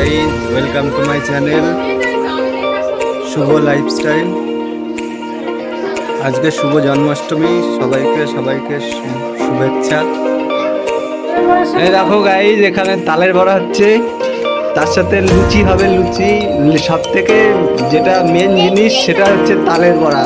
Guys, welcome to my channel Shubho lifestyle. আজকে শুভ জন্মাষ্টমী, সবাইকে শুভেচ্ছা। এই দেখো গাইজ, এখানে তালের বড়া হচ্ছে, তার সাথে লুচি হবে। লুচি সব থেকে যেটা মেন জিনিস সেটা হচ্ছে তালের বড়া।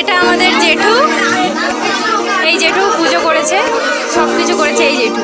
এটা আমাদের জেঠু, এই জেঠু পুজো করেছে, সবকিছু করেছে এই জেঠু।